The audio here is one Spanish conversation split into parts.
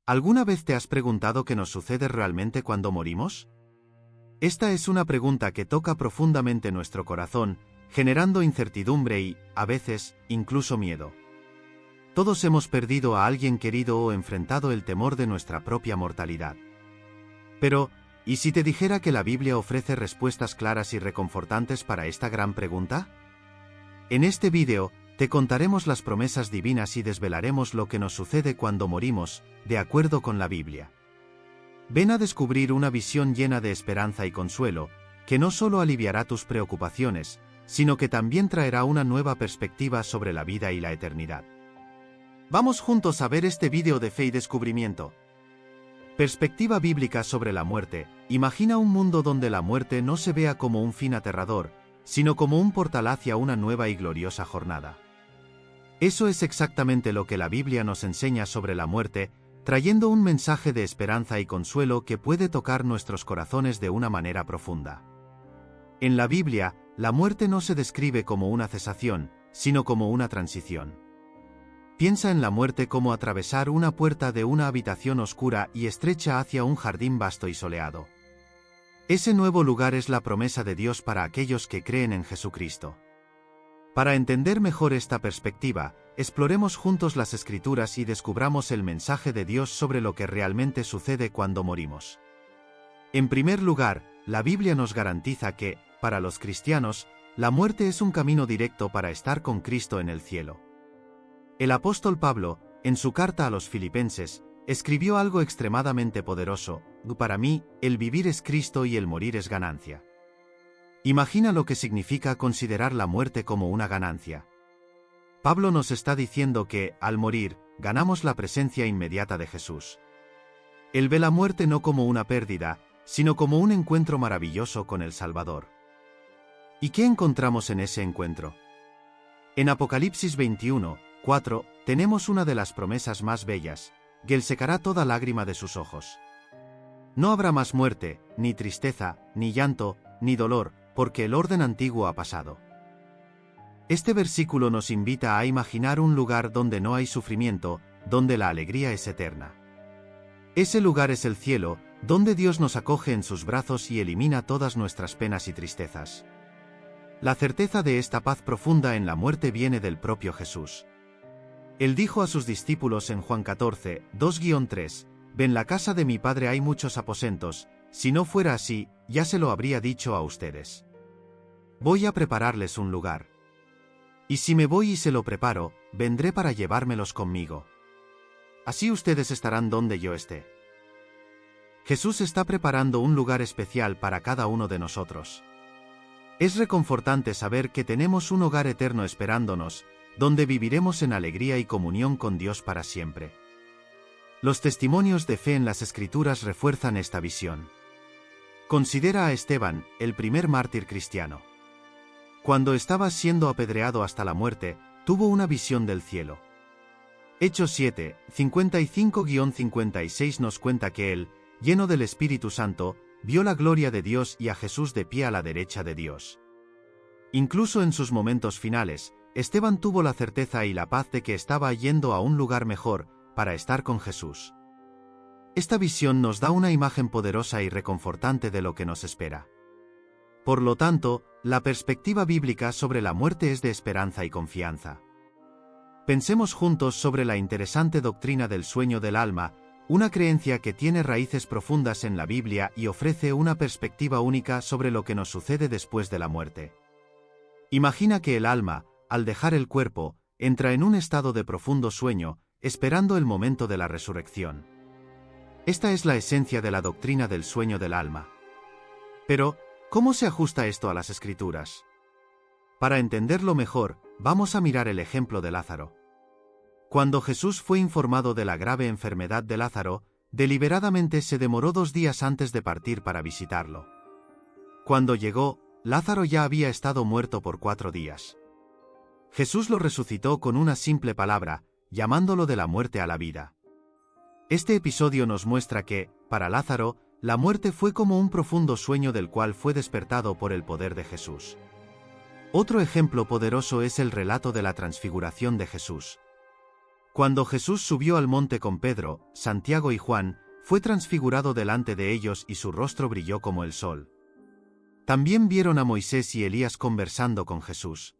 ¿Alguna vez te has preguntado qué nos sucede realmente cuando morimos? Esta es una pregunta que toca profundamente nuestro corazón, generando incertidumbre y, a veces, incluso miedo. Todos hemos perdido a alguien querido o enfrentado el temor de nuestra propia mortalidad. Pero, ¿y si te dijera que la Biblia ofrece respuestas claras y reconfortantes para esta gran pregunta? En este vídeo, te contaremos las promesas divinas y desvelaremos lo que nos sucede cuando morimos, de acuerdo con la Biblia. Ven a descubrir una visión llena de esperanza y consuelo, que no solo aliviará tus preocupaciones, sino que también traerá una nueva perspectiva sobre la vida y la eternidad. Vamos juntos a ver este vídeo de fe y descubrimiento. Perspectiva bíblica sobre la muerte. Imagina un mundo donde la muerte no se vea como un fin aterrador, sino como un portal hacia una nueva y gloriosa jornada. Eso es exactamente lo que la Biblia nos enseña sobre la muerte, trayendo un mensaje de esperanza y consuelo que puede tocar nuestros corazones de una manera profunda. En la Biblia, la muerte no se describe como una cesación, sino como una transición. Piensa en la muerte como atravesar una puerta de una habitación oscura y estrecha hacia un jardín vasto y soleado. Ese nuevo lugar es la promesa de Dios para aquellos que creen en Jesucristo. Para entender mejor esta perspectiva, exploremos juntos las Escrituras y descubramos el mensaje de Dios sobre lo que realmente sucede cuando morimos. En primer lugar, la Biblia nos garantiza que, para los cristianos, la muerte es un camino directo para estar con Cristo en el cielo. El apóstol Pablo, en su carta a los Filipenses, escribió algo extremadamente poderoso: para mí, el vivir es Cristo y el morir es ganancia. Imagina lo que significa considerar la muerte como una ganancia. Pablo nos está diciendo que, al morir, ganamos la presencia inmediata de Jesús. Él ve la muerte no como una pérdida, sino como un encuentro maravilloso con el Salvador. ¿Y qué encontramos en ese encuentro? En Apocalipsis 21:4, tenemos una de las promesas más bellas: que Él secará toda lágrima de sus ojos. No habrá más muerte, ni tristeza, ni llanto, ni dolor, porque el orden antiguo ha pasado. Este versículo nos invita a imaginar un lugar donde no hay sufrimiento, donde la alegría es eterna. Ese lugar es el cielo, donde Dios nos acoge en sus brazos y elimina todas nuestras penas y tristezas. La certeza de esta paz profunda en la muerte viene del propio Jesús. Él dijo a sus discípulos en Juan 14:2-3, «En la casa de mi Padre hay muchos aposentos, si no fuera así, ya se lo habría dicho a ustedes. Voy a prepararles un lugar. Y si me voy y se lo preparo, vendré para llevármelos conmigo. Así ustedes estarán donde yo esté». Jesús está preparando un lugar especial para cada uno de nosotros. Es reconfortante saber que tenemos un hogar eterno esperándonos, donde viviremos en alegría y comunión con Dios para siempre. Los testimonios de fe en las Escrituras refuerzan esta visión. Considera a Esteban, el primer mártir cristiano. Cuando estaba siendo apedreado hasta la muerte, tuvo una visión del cielo. Hechos 7:55-56 nos cuenta que él, lleno del Espíritu Santo, vio la gloria de Dios y a Jesús de pie a la derecha de Dios. Incluso en sus momentos finales, Esteban tuvo la certeza y la paz de que estaba yendo a un lugar mejor, para estar con Jesús. Esta visión nos da una imagen poderosa y reconfortante de lo que nos espera. Por lo tanto, la perspectiva bíblica sobre la muerte es de esperanza y confianza. Pensemos juntos sobre la interesante doctrina del sueño del alma, una creencia que tiene raíces profundas en la Biblia y ofrece una perspectiva única sobre lo que nos sucede después de la muerte. Imagina que el alma, al dejar el cuerpo, entra en un estado de profundo sueño, esperando el momento de la resurrección. Esta es la esencia de la doctrina del sueño del alma. Pero, ¿cómo se ajusta esto a las Escrituras? Para entenderlo mejor, vamos a mirar el ejemplo de Lázaro. Cuando Jesús fue informado de la grave enfermedad de Lázaro, deliberadamente se demoró 2 días antes de partir para visitarlo. Cuando llegó, Lázaro ya había estado muerto por 4 días. Jesús lo resucitó con una simple palabra, llamándolo de la muerte a la vida. Este episodio nos muestra que, para Lázaro, la muerte fue como un profundo sueño del cual fue despertado por el poder de Jesús. Otro ejemplo poderoso es el relato de la transfiguración de Jesús. Cuando Jesús subió al monte con Pedro, Santiago y Juan, fue transfigurado delante de ellos y su rostro brilló como el sol. También vieron a Moisés y Elías conversando con Jesús.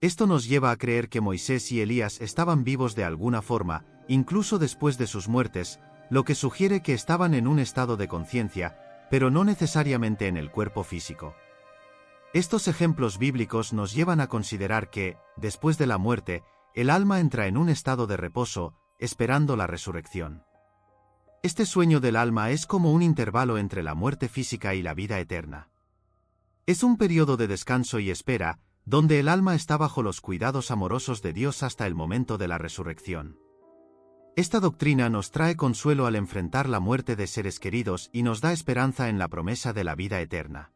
Esto nos lleva a creer que Moisés y Elías estaban vivos de alguna forma, incluso después de sus muertes, lo que sugiere que estaban en un estado de conciencia, pero no necesariamente en el cuerpo físico. Estos ejemplos bíblicos nos llevan a considerar que, después de la muerte, el alma entra en un estado de reposo, esperando la resurrección. Este sueño del alma es como un intervalo entre la muerte física y la vida eterna. Es un periodo de descanso y espera, donde el alma está bajo los cuidados amorosos de Dios hasta el momento de la resurrección. Esta doctrina nos trae consuelo al enfrentar la muerte de seres queridos y nos da esperanza en la promesa de la vida eterna.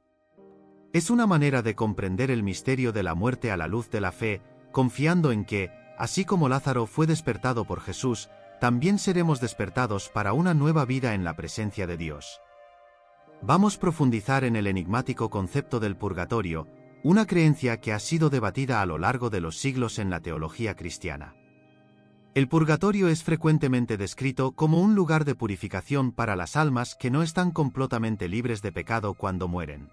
Es una manera de comprender el misterio de la muerte a la luz de la fe, confiando en que, así como Lázaro fue despertado por Jesús, también seremos despertados para una nueva vida en la presencia de Dios. Vamos a profundizar en el enigmático concepto del purgatorio, una creencia que ha sido debatida a lo largo de los siglos en la teología cristiana. El purgatorio es frecuentemente descrito como un lugar de purificación para las almas que no están completamente libres de pecado cuando mueren.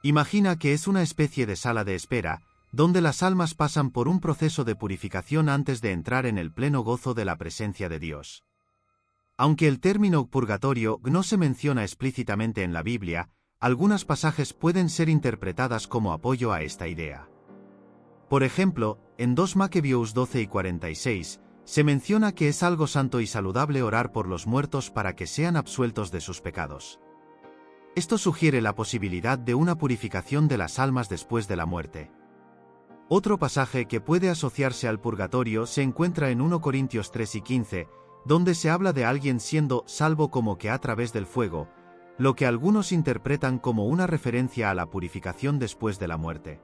Imagina que es una especie de sala de espera, donde las almas pasan por un proceso de purificación antes de entrar en el pleno gozo de la presencia de Dios. Aunque el término purgatorio no se menciona explícitamente en la Biblia, algunos pasajes pueden ser interpretadas como apoyo a esta idea. Por ejemplo, en 2 Macabeos 12 y 46, se menciona que es algo santo y saludable orar por los muertos para que sean absueltos de sus pecados. Esto sugiere la posibilidad de una purificación de las almas después de la muerte. Otro pasaje que puede asociarse al purgatorio se encuentra en 1 Corintios 3 y 15, donde se habla de alguien siendo salvo como que a través del fuego, lo que algunos interpretan como una referencia a la purificación después de la muerte.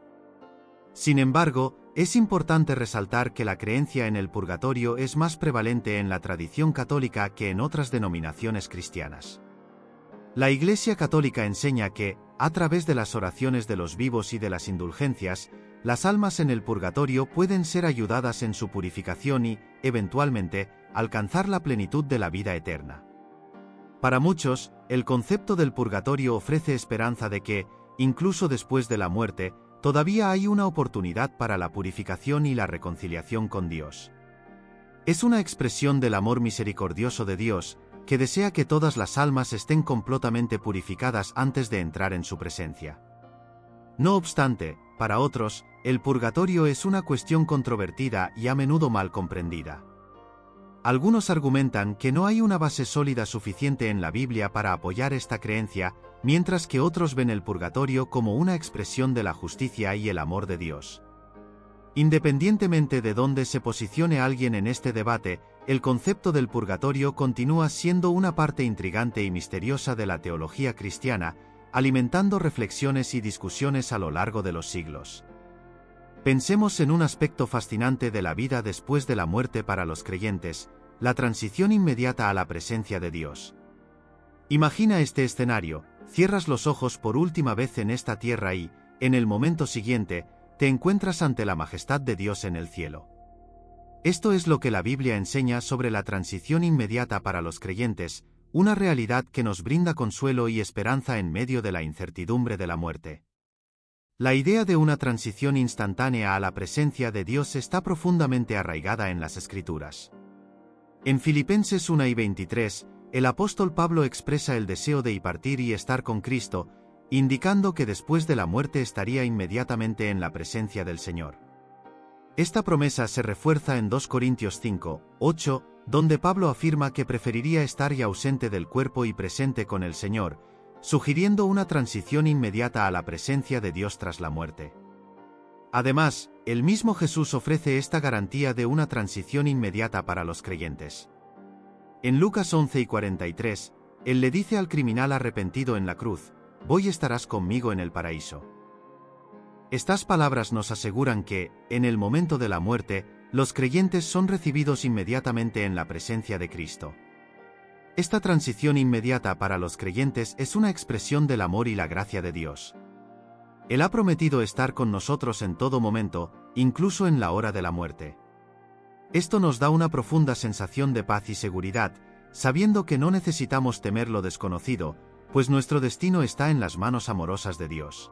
Sin embargo, es importante resaltar que la creencia en el purgatorio es más prevalente en la tradición católica que en otras denominaciones cristianas. La Iglesia Católica enseña que, a través de las oraciones de los vivos y de las indulgencias, las almas en el purgatorio pueden ser ayudadas en su purificación y, eventualmente, alcanzar la plenitud de la vida eterna. Para muchos, el concepto del purgatorio ofrece esperanza de que, incluso después de la muerte, todavía hay una oportunidad para la purificación y la reconciliación con Dios. Es una expresión del amor misericordioso de Dios, que desea que todas las almas estén completamente purificadas antes de entrar en su presencia. No obstante, para otros, el purgatorio es una cuestión controvertida y a menudo mal comprendida. Algunos argumentan que no hay una base sólida suficiente en la Biblia para apoyar esta creencia, mientras que otros ven el purgatorio como una expresión de la justicia y el amor de Dios. Independientemente de dónde se posicione alguien en este debate, el concepto del purgatorio continúa siendo una parte intrigante y misteriosa de la teología cristiana, alimentando reflexiones y discusiones a lo largo de los siglos. Pensemos en un aspecto fascinante de la vida después de la muerte para los creyentes, la transición inmediata a la presencia de Dios. Imagina este escenario: cierras los ojos por última vez en esta tierra y, en el momento siguiente, te encuentras ante la majestad de Dios en el cielo. Esto es lo que la Biblia enseña sobre la transición inmediata para los creyentes, una realidad que nos brinda consuelo y esperanza en medio de la incertidumbre de la muerte. La idea de una transición instantánea a la presencia de Dios está profundamente arraigada en las Escrituras. En Filipenses 1 y 23, el apóstol Pablo expresa el deseo de partir y estar con Cristo, indicando que después de la muerte estaría inmediatamente en la presencia del Señor. Esta promesa se refuerza en 2 Corintios 5, 8, donde Pablo afirma que preferiría estar ya ausente del cuerpo y presente con el Señor, sugiriendo una transición inmediata a la presencia de Dios tras la muerte. Además, el mismo Jesús ofrece esta garantía de una transición inmediata para los creyentes. En Lucas 11 y 43, Él le dice al criminal arrepentido en la cruz: «Voy, estarás conmigo en el paraíso». Estas palabras nos aseguran que, en el momento de la muerte, los creyentes son recibidos inmediatamente en la presencia de Cristo. Esta transición inmediata para los creyentes es una expresión del amor y la gracia de Dios. Él ha prometido estar con nosotros en todo momento, incluso en la hora de la muerte. Esto nos da una profunda sensación de paz y seguridad, sabiendo que no necesitamos temer lo desconocido, pues nuestro destino está en las manos amorosas de Dios.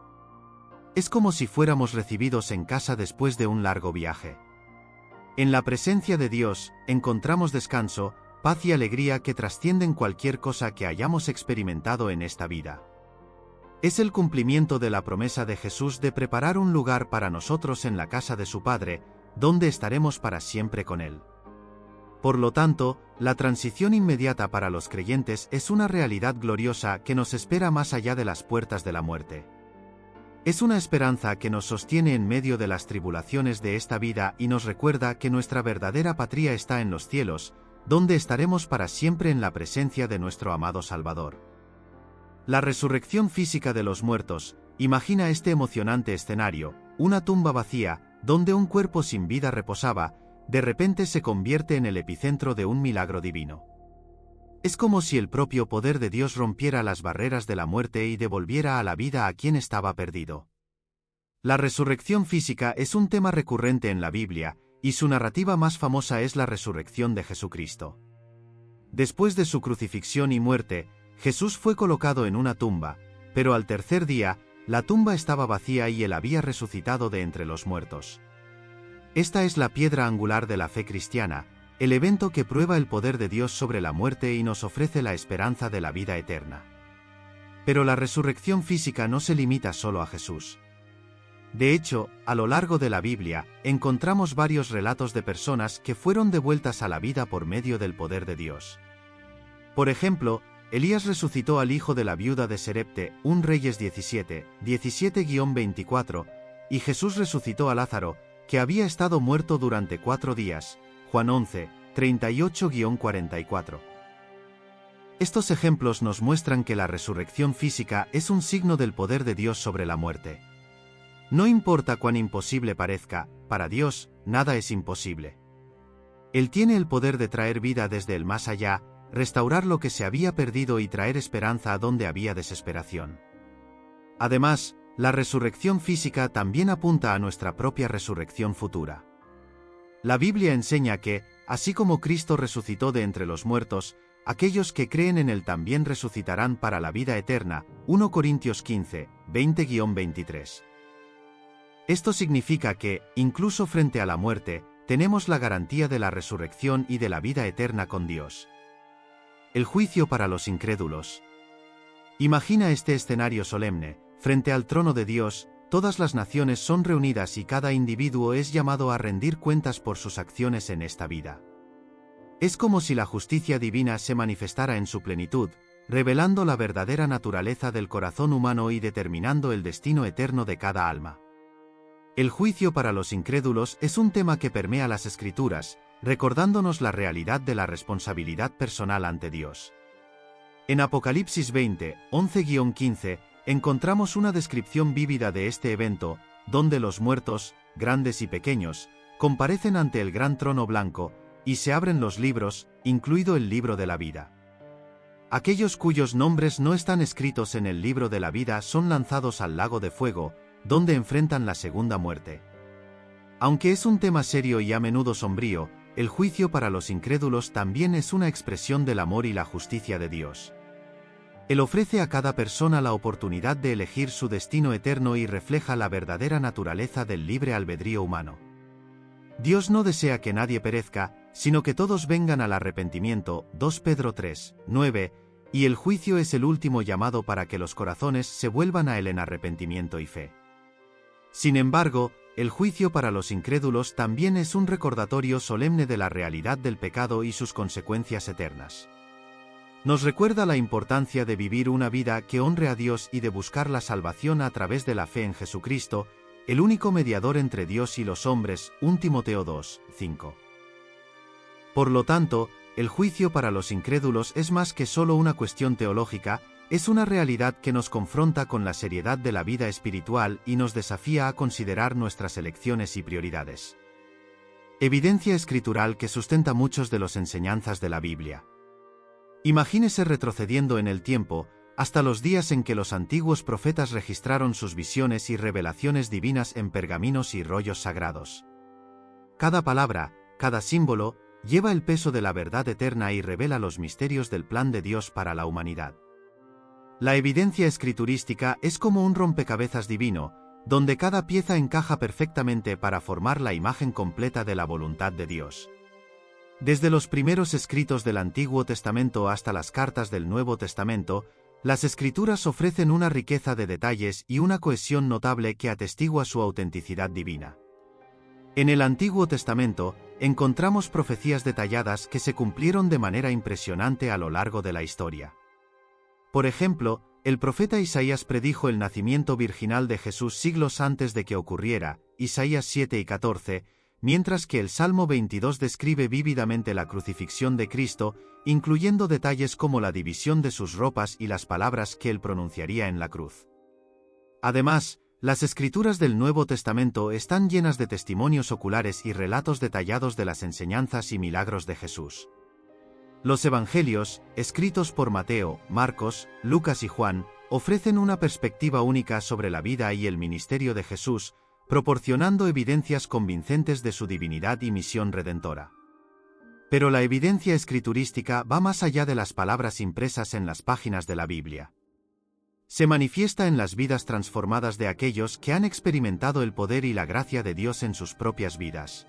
Es como si fuéramos recibidos en casa después de un largo viaje. En la presencia de Dios, encontramos descanso, paz y alegría que trascienden cualquier cosa que hayamos experimentado en esta vida. Es el cumplimiento de la promesa de Jesús de preparar un lugar para nosotros en la casa de su Padre, donde estaremos para siempre con Él. Por lo tanto, la transición inmediata para los creyentes es una realidad gloriosa que nos espera más allá de las puertas de la muerte. Es una esperanza que nos sostiene en medio de las tribulaciones de esta vida y nos recuerda que nuestra verdadera patria está en los cielos, donde estaremos para siempre en la presencia de nuestro amado Salvador. La resurrección física de los muertos, imagina este emocionante escenario, una tumba vacía, donde un cuerpo sin vida reposaba, de repente se convierte en el epicentro de un milagro divino. Es como si el propio poder de Dios rompiera las barreras de la muerte y devolviera a la vida a quien estaba perdido. La resurrección física es un tema recurrente en la Biblia, y su narrativa más famosa es la resurrección de Jesucristo. Después de su crucifixión y muerte, Jesús fue colocado en una tumba, pero al tercer día, la tumba estaba vacía y él había resucitado de entre los muertos. Esta es la piedra angular de la fe cristiana, el evento que prueba el poder de Dios sobre la muerte y nos ofrece la esperanza de la vida eterna. Pero la resurrección física no se limita solo a Jesús. De hecho, a lo largo de la Biblia, encontramos varios relatos de personas que fueron devueltas a la vida por medio del poder de Dios. Por ejemplo, Elías resucitó al hijo de la viuda de Serepte, 1 Reyes 17, 17-24, y Jesús resucitó a Lázaro, que había estado muerto durante 4 días, Juan 11, 38-44. Estos ejemplos nos muestran que la resurrección física es un signo del poder de Dios sobre la muerte. No importa cuán imposible parezca, para Dios, nada es imposible. Él tiene el poder de traer vida desde el más allá, restaurar lo que se había perdido y traer esperanza a donde había desesperación. Además, la resurrección física también apunta a nuestra propia resurrección futura. La Biblia enseña que, así como Cristo resucitó de entre los muertos, aquellos que creen en Él también resucitarán para la vida eterna, 1 Corintios 15, 20-23. Esto significa que, incluso frente a la muerte, tenemos la garantía de la resurrección y de la vida eterna con Dios. El juicio para los incrédulos. Imagina este escenario solemne, frente al trono de Dios, todas las naciones son reunidas y cada individuo es llamado a rendir cuentas por sus acciones en esta vida. Es como si la justicia divina se manifestara en su plenitud, revelando la verdadera naturaleza del corazón humano y determinando el destino eterno de cada alma. El juicio para los incrédulos es un tema que permea las Escrituras, recordándonos la realidad de la responsabilidad personal ante Dios. En Apocalipsis 20, 11-15, encontramos una descripción vívida de este evento, donde los muertos, grandes y pequeños, comparecen ante el gran trono blanco, y se abren los libros, incluido el libro de la vida. Aquellos cuyos nombres no están escritos en el libro de la vida son lanzados al lago de fuego, donde enfrentan la segunda muerte. Aunque es un tema serio y a menudo sombrío, el juicio para los incrédulos también es una expresión del amor y la justicia de Dios. Él ofrece a cada persona la oportunidad de elegir su destino eterno y refleja la verdadera naturaleza del libre albedrío humano. Dios no desea que nadie perezca, sino que todos vengan al arrepentimiento, 2 Pedro 3, 9, y el juicio es el último llamado para que los corazones se vuelvan a Él en arrepentimiento y fe. Sin embargo, el juicio para los incrédulos también es un recordatorio solemne de la realidad del pecado y sus consecuencias eternas. Nos recuerda la importancia de vivir una vida que honre a Dios y de buscar la salvación a través de la fe en Jesucristo, el único mediador entre Dios y los hombres, 1 Timoteo 2, 5. Por lo tanto, el juicio para los incrédulos es más que solo una cuestión teológica, es una realidad que nos confronta con la seriedad de la vida espiritual y nos desafía a considerar nuestras elecciones y prioridades. Evidencia escritural que sustenta muchos de las enseñanzas de la Biblia. Imagínese retrocediendo en el tiempo, hasta los días en que los antiguos profetas registraron sus visiones y revelaciones divinas en pergaminos y rollos sagrados. Cada palabra, Cada símbolo lleva el peso de la verdad eterna y revela los misterios del plan de Dios para la humanidad. La evidencia escriturística es como un rompecabezas divino, donde cada pieza encaja perfectamente para formar la imagen completa de la voluntad de Dios. Desde los primeros escritos del Antiguo Testamento hasta las cartas del Nuevo Testamento, las Escrituras ofrecen una riqueza de detalles y una cohesión notable que atestigua su autenticidad divina. En el Antiguo Testamento, encontramos profecías detalladas que se cumplieron de manera impresionante a lo largo de la historia. Por ejemplo, el profeta Isaías predijo el nacimiento virginal de Jesús siglos antes de que ocurriera, Isaías 7 y 14, mientras que el Salmo 22 describe vívidamente la crucifixión de Cristo, incluyendo detalles como la división de sus ropas y las palabras que él pronunciaría en la cruz. Además, las Escrituras del Nuevo Testamento están llenas de testimonios oculares y relatos detallados de las enseñanzas y milagros de Jesús. Los Evangelios, escritos por Mateo, Marcos, Lucas y Juan, ofrecen una perspectiva única sobre la vida y el ministerio de Jesús, proporcionando evidencias convincentes de su divinidad y misión redentora. Pero la evidencia escriturística va más allá de las palabras impresas en las páginas de la Biblia. Se manifiesta en las vidas transformadas de aquellos que han experimentado el poder y la gracia de Dios en sus propias vidas.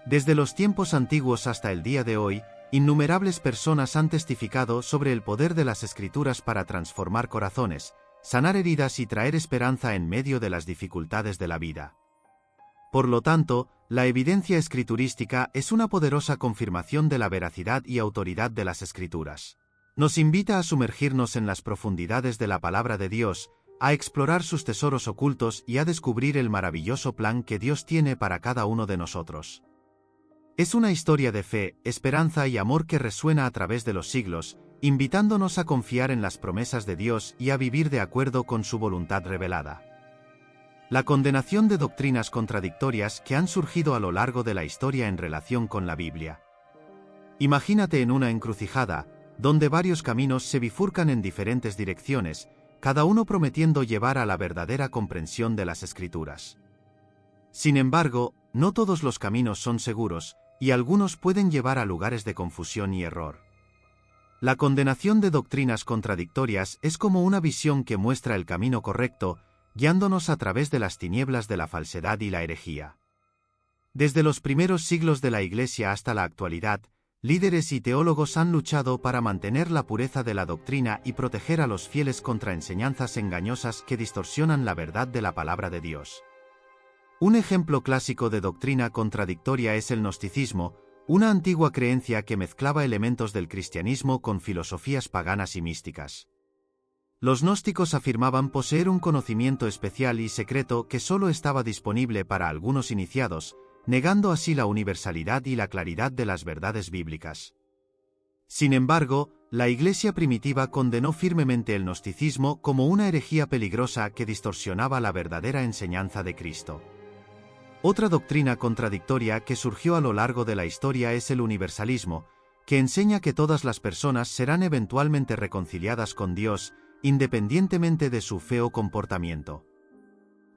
Desde los tiempos antiguos hasta el día de hoy, innumerables personas han testificado sobre el poder de las Escrituras para transformar corazones, sanar heridas y traer esperanza en medio de las dificultades de la vida. Por lo tanto, la evidencia escriturística es una poderosa confirmación de la veracidad y autoridad de las Escrituras. Nos invita a sumergirnos en las profundidades de la palabra de Dios, a explorar sus tesoros ocultos y a descubrir el maravilloso plan que Dios tiene para cada uno de nosotros. Es una historia de fe, esperanza y amor que resuena a través de los siglos, invitándonos a confiar en las promesas de Dios y a vivir de acuerdo con su voluntad revelada. La condenación de doctrinas contradictorias que han surgido a lo largo de la historia en relación con la Biblia. Imagínate en una encrucijada, donde varios caminos se bifurcan en diferentes direcciones, cada uno prometiendo llevar a la verdadera comprensión de las Escrituras. Sin embargo, no todos los caminos son seguros, y algunos pueden llevar a lugares de confusión y error. La condenación de doctrinas contradictorias es como una visión que muestra el camino correcto, guiándonos a través de las tinieblas de la falsedad y la herejía. Desde los primeros siglos de la Iglesia hasta la actualidad, líderes y teólogos han luchado para mantener la pureza de la doctrina y proteger a los fieles contra enseñanzas engañosas que distorsionan la verdad de la palabra de Dios. Un ejemplo clásico de doctrina contradictoria es el gnosticismo, una antigua creencia que mezclaba elementos del cristianismo con filosofías paganas y místicas. Los gnósticos afirmaban poseer un conocimiento especial y secreto que solo estaba disponible para algunos iniciados, negando así la universalidad y la claridad de las verdades bíblicas. Sin embargo, la Iglesia primitiva condenó firmemente el gnosticismo como una herejía peligrosa que distorsionaba la verdadera enseñanza de Cristo. Otra doctrina contradictoria que surgió a lo largo de la historia es el universalismo, que enseña que todas las personas serán eventualmente reconciliadas con Dios, independientemente de su fe o comportamiento.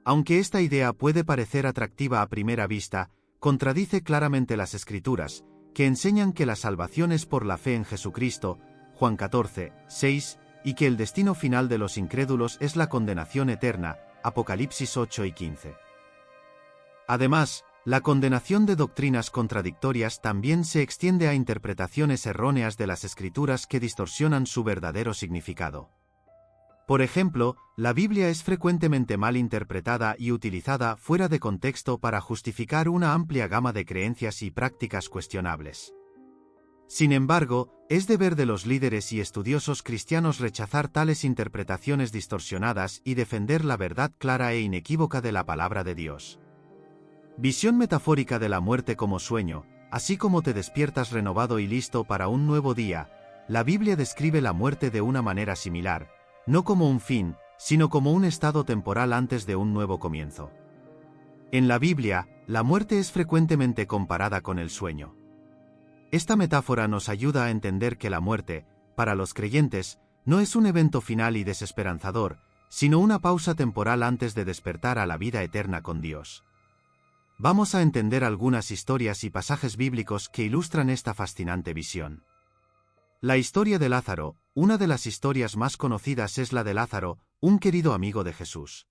Aunque esta idea puede parecer atractiva a primera vista, contradice claramente las Escrituras, que enseñan que la salvación es por la fe en Jesucristo, Juan 14, 6, y que el destino final de los incrédulos es la condenación eterna, Apocalipsis 8 y 15. Además, la condenación de doctrinas contradictorias también se extiende a interpretaciones erróneas de las Escrituras que distorsionan su verdadero significado. Por ejemplo, la Biblia es frecuentemente mal interpretada y utilizada fuera de contexto para justificar una amplia gama de creencias y prácticas cuestionables. Sin embargo, es deber de los líderes y estudiosos cristianos rechazar tales interpretaciones distorsionadas y defender la verdad clara e inequívoca de la palabra de Dios. Visión metafórica de la muerte como sueño, así como te despiertas renovado y listo para un nuevo día, la Biblia describe la muerte de una manera similar, no como un fin, sino como un estado temporal antes de un nuevo comienzo. En la Biblia, la muerte es frecuentemente comparada con el sueño. Esta metáfora nos ayuda a entender que la muerte, para los creyentes, no es un evento final y desesperanzador, sino una pausa temporal antes de despertar a la vida eterna con Dios. vamos a entender algunas historias y pasajes bíblicos que ilustran esta fascinante visión. La historia de Lázaro, una de las historias más conocidas es la de Lázaro, un querido amigo de Jesús.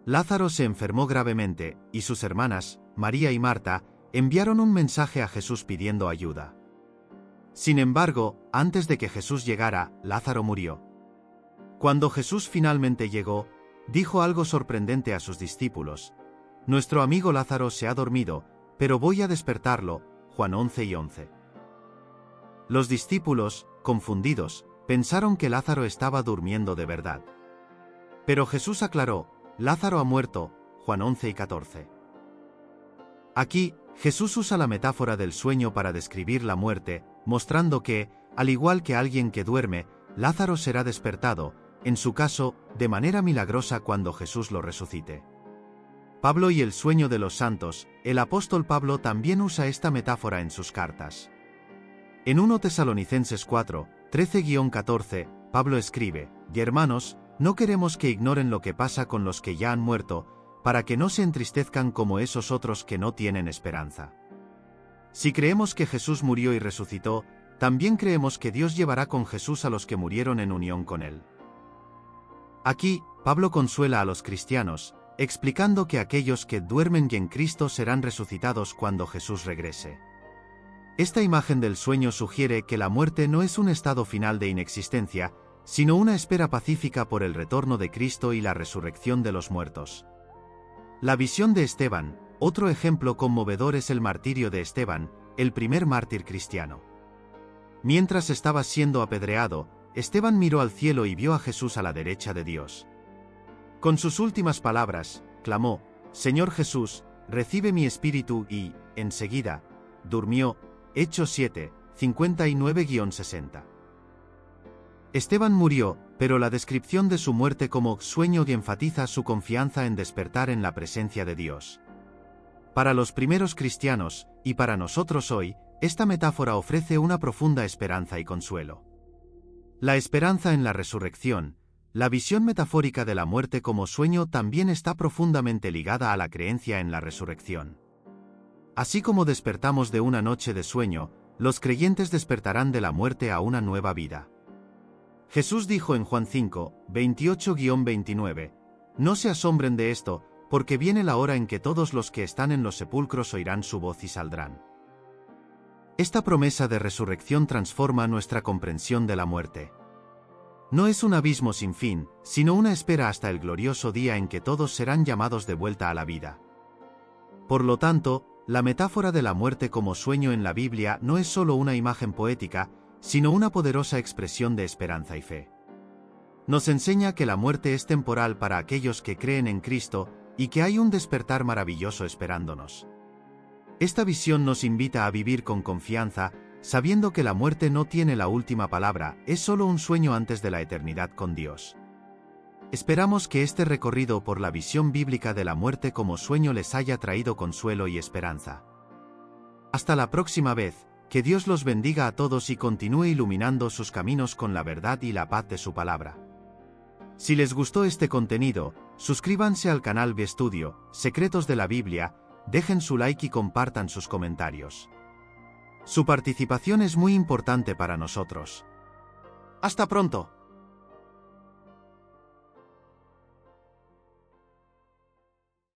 Lázaro se enfermó gravemente, y sus hermanas, María y Marta, enviaron un mensaje a Jesús pidiendo ayuda. Sin embargo, antes de que Jesús llegara, Lázaro murió. Cuando Jesús finalmente llegó, dijo algo sorprendente a sus discípulos: «Nuestro amigo Lázaro se ha dormido, pero voy a despertarlo». Juan 11:11. Los discípulos, confundidos, pensaron que Lázaro estaba durmiendo de verdad. Pero Jesús aclaró: «Lázaro ha muerto». Juan 11:14. Aquí, Jesús usa la metáfora del sueño para describir la muerte, mostrando que, al igual que alguien que duerme, Lázaro será despertado, en su caso, de manera milagrosa cuando Jesús lo resucite. Pablo y el sueño de los santos, el apóstol Pablo también usa esta metáfora en sus cartas. En 1 Tesalonicenses 4, 13-14, Pablo escribe: «Y hermanos, no queremos que ignoren lo que pasa con los que ya han muerto, para que no se entristezcan como esos otros que no tienen esperanza». Si creemos que Jesús murió y resucitó, también creemos que Dios llevará con Jesús a los que murieron en unión con Él. Aquí, Pablo consuela a los cristianos, explicando que aquellos que duermen en Cristo serán resucitados cuando Jesús regrese. Esta imagen del sueño sugiere que la muerte no es un estado final de inexistencia, sino una espera pacífica por el retorno de Cristo y la resurrección de los muertos. La visión de Esteban, otro ejemplo conmovedor, es el martirio de Esteban, el primer mártir cristiano. Mientras estaba siendo apedreado, Esteban miró al cielo y vio a Jesús a la derecha de Dios. Con sus últimas palabras, clamó: «Señor Jesús, recibe mi espíritu», y, enseguida, durmió. Hechos 7, 59-60. Esteban murió, pero la descripción de su muerte como sueño enfatiza su confianza en despertar en la presencia de Dios. Para los primeros cristianos, y para nosotros hoy, esta metáfora ofrece una profunda esperanza y consuelo. La esperanza en la resurrección, la visión metafórica de la muerte como sueño, también está profundamente ligada a la creencia en la resurrección. Así como despertamos de una noche de sueño, los creyentes despertarán de la muerte a una nueva vida. Jesús dijo en Juan 5, 28-29, «No se asombren de esto, porque viene la hora en que todos los que están en los sepulcros oirán su voz y saldrán». Esta promesa de resurrección transforma nuestra comprensión de la muerte. No es un abismo sin fin, sino una espera hasta el glorioso día en que todos serán llamados de vuelta a la vida. Por lo tanto, la metáfora de la muerte como sueño en la Biblia no es solo una imagen poética, sino una poderosa expresión de esperanza y fe. Nos enseña que la muerte es temporal para aquellos que creen en Cristo, y que hay un despertar maravilloso esperándonos. Esta visión nos invita a vivir con confianza, sabiendo que la muerte no tiene la última palabra, es solo un sueño antes de la eternidad con Dios. Esperamos que este recorrido por la visión bíblica de la muerte como sueño les haya traído consuelo y esperanza. Hasta la próxima vez, que Dios los bendiga a todos y continúe iluminando sus caminos con la verdad y la paz de su palabra. Si les gustó este contenido, suscríbanse al canal VStudio, Secretos de la Biblia, dejen su like y compartan sus comentarios. Su participación es muy importante para nosotros. ¡Hasta pronto!